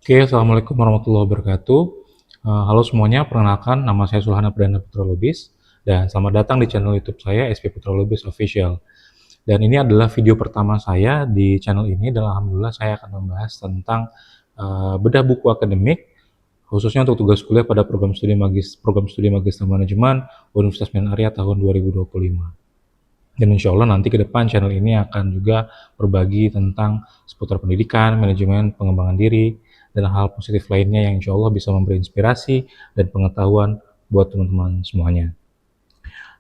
Oke, assalamualaikum warahmatullahi wabarakatuh. Halo semuanya, perkenalkan nama saya Sulhana Perdana Putra Lubis dan selamat datang di channel YouTube saya SP Putra Lubis Official. Dan ini adalah video pertama saya di channel ini dan alhamdulillah saya akan membahas tentang bedah buku akademik khususnya untuk tugas kuliah pada program studi Magister Manajemen Universitas Medan Area tahun 2025. Dan insya Allah nanti ke depan channel ini akan juga berbagi tentang seputar pendidikan, manajemen, pengembangan diri, dan hal positif lainnya yang insya Allah bisa memberi inspirasi dan pengetahuan buat teman-teman semuanya.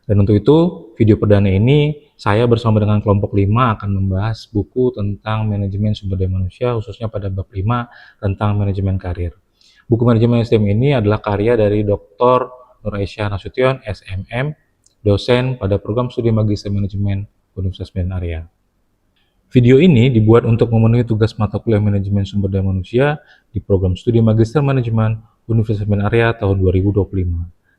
Dan untuk itu, video perdana ini saya bersama dengan kelompok 5 akan membahas buku tentang manajemen sumber daya manusia, khususnya pada bab 5 tentang manajemen karir. Buku manajemen SDM ini adalah karya dari Dr. Nur Aisyah Nasution, SMM, dosen pada program studi Magister Manajemen Universitas Medan Area. Video ini dibuat untuk memenuhi tugas mata kuliah Manajemen Sumber Daya Manusia di program studi Magister Manajemen Universitas Medan Area tahun 2025.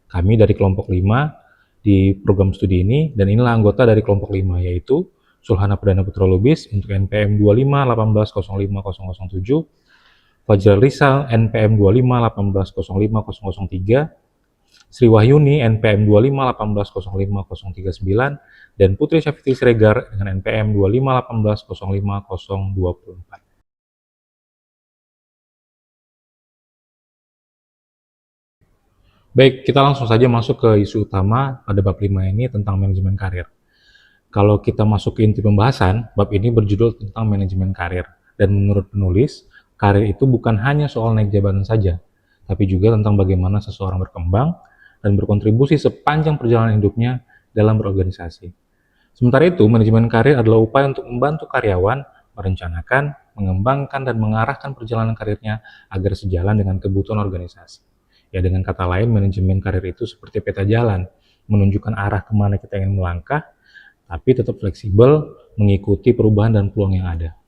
Kami dari kelompok 5 di program studi ini, dan inilah anggota dari kelompok 5, yaitu Sulhana Perdana Putra Lubis untuk NPM 25 18 05 007, Fajral Rizal NPM 25 18 05 003, Sri Wahyuni NPM 25 18 05 039, dan Putri Syafiti Siregar dengan NPM 25 18 05 024. Baik, kita langsung saja masuk ke isu utama pada bab 5 ini tentang manajemen karir. Kalau kita masuk ke inti pembahasan, bab ini berjudul tentang manajemen karir. Dan menurut penulis, karir itu bukan hanya soal naik jabatan saja, tapi juga tentang bagaimana seseorang berkembang dan berkontribusi sepanjang perjalanan hidupnya dalam berorganisasi. Sementara itu, manajemen karir adalah upaya untuk membantu karyawan merencanakan, mengembangkan, dan mengarahkan perjalanan karirnya agar sejalan dengan kebutuhan organisasi. Ya, dengan kata lain, manajemen karir itu seperti peta jalan, menunjukkan arah kemana kita ingin melangkah, tapi tetap fleksibel, mengikuti perubahan dan peluang yang ada.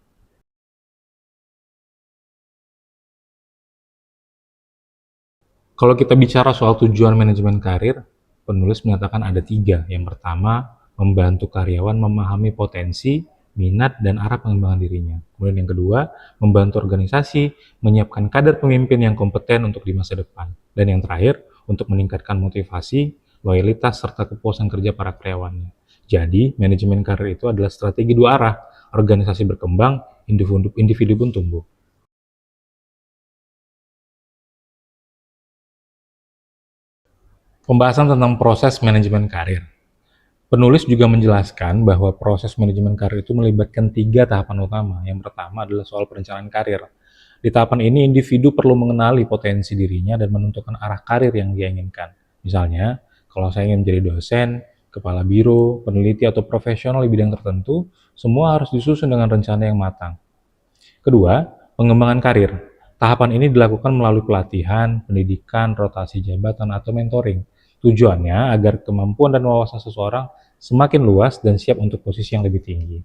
Kalau kita bicara soal tujuan manajemen karir, penulis menyatakan ada 3. Yang pertama, membantu karyawan memahami potensi, minat, dan arah pengembangan dirinya. Kemudian yang kedua, membantu organisasi menyiapkan kader pemimpin yang kompeten untuk di masa depan. Dan yang terakhir, untuk meningkatkan motivasi, loyalitas, serta kepuasan kerja para karyawannya. Jadi, manajemen karir itu adalah strategi 2 arah, organisasi berkembang, individu pun tumbuh. Pembahasan tentang proses manajemen karir. Penulis juga menjelaskan bahwa proses manajemen karir itu melibatkan 3 tahapan utama. Yang pertama adalah soal perencanaan karir. Di tahapan ini, individu perlu mengenali potensi dirinya dan menentukan arah karir yang dia inginkan. Misalnya, kalau saya ingin menjadi dosen, kepala biro, peneliti, atau profesional di bidang tertentu, semua harus disusun dengan rencana yang matang. Kedua, pengembangan karir. Tahapan ini dilakukan melalui pelatihan, pendidikan, rotasi jabatan, atau mentoring. Tujuannya agar kemampuan dan wawasan seseorang semakin luas dan siap untuk posisi yang lebih tinggi.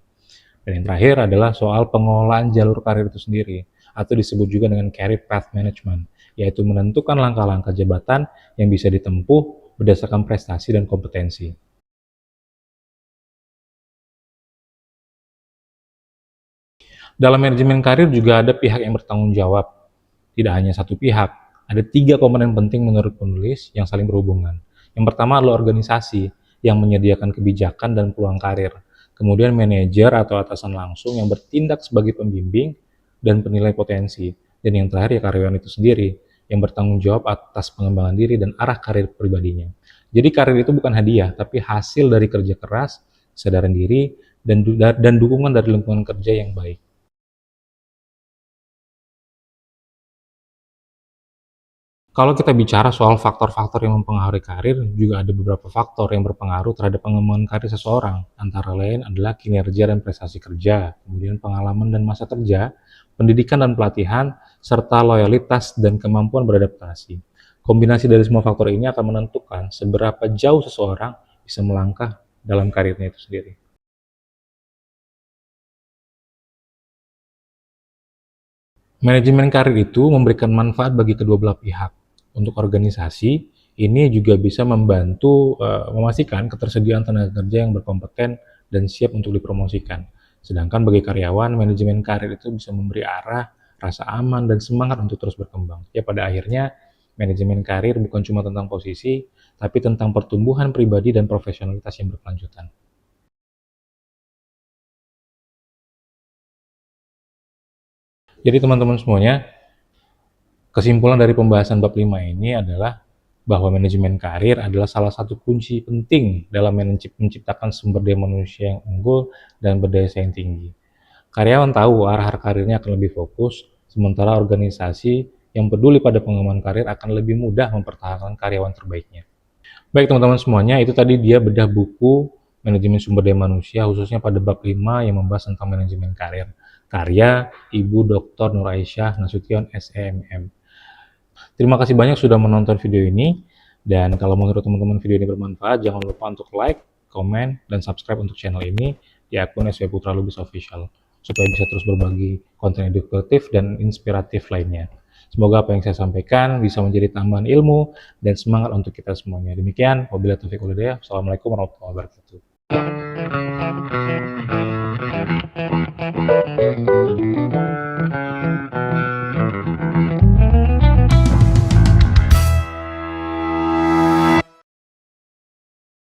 Dan yang terakhir adalah soal pengelolaan jalur karir itu sendiri, atau disebut juga dengan career path management, yaitu menentukan langkah-langkah jabatan yang bisa ditempuh berdasarkan prestasi dan kompetensi. Dalam manajemen karir juga ada pihak yang bertanggung jawab. Tidak hanya satu pihak, ada 3 komponen penting menurut penulis yang saling berhubungan. Yang pertama adalah organisasi yang menyediakan kebijakan dan peluang karir. Kemudian manajer atau atasan langsung yang bertindak sebagai pembimbing dan penilai potensi. Dan yang terakhir ya karyawan itu sendiri yang bertanggung jawab atas pengembangan diri dan arah karir pribadinya. Jadi karir itu bukan hadiah, tapi hasil dari kerja keras, kesadaran diri, dan dukungan dari lingkungan kerja yang baik. Kalau kita bicara soal faktor-faktor yang mempengaruhi karir, juga ada beberapa faktor yang berpengaruh terhadap pengembangan karir seseorang. Antara lain adalah kinerja dan prestasi kerja, kemudian pengalaman dan masa kerja, pendidikan dan pelatihan, serta loyalitas dan kemampuan beradaptasi. Kombinasi dari semua faktor ini akan menentukan seberapa jauh seseorang bisa melangkah dalam karirnya itu sendiri. Manajemen karir itu memberikan manfaat bagi kedua belah pihak. Untuk organisasi, ini juga bisa membantu memastikan ketersediaan tenaga kerja yang berkompeten dan siap untuk dipromosikan. Sedangkan bagi karyawan, manajemen karir itu bisa memberi arah rasa aman, dan semangat untuk terus berkembang. Ya pada akhirnya, manajemen karir bukan cuma tentang posisi, tapi tentang pertumbuhan pribadi dan profesionalitas yang berkelanjutan. Jadi teman-teman semuanya, kesimpulan dari pembahasan bab 5 ini adalah bahwa manajemen karir adalah salah satu kunci penting dalam menciptakan sumber daya manusia yang unggul dan berdaya saing tinggi. Karyawan tahu arah karirnya akan lebih fokus, sementara organisasi yang peduli pada pengembangan karir akan lebih mudah mempertahankan karyawan terbaiknya. Baik teman-teman semuanya, itu tadi dia bedah buku manajemen sumber daya manusia, khususnya pada bab 5 yang membahas tentang manajemen karir. Karya Ibu Dr. Nur Aisyah Nasution, SEMM. Terima kasih banyak sudah menonton video ini, dan kalau menurut teman-teman video ini bermanfaat, jangan lupa untuk like, komen, dan subscribe untuk channel ini di akun SW Putra Lubis Official, supaya bisa terus berbagi konten edukatif dan inspiratif lainnya. Semoga apa yang saya sampaikan bisa menjadi tambahan ilmu dan semangat untuk kita semuanya. Demikian, wabillahi taufiq wal hidayah. Assalamualaikum warahmatullahi wabarakatuh.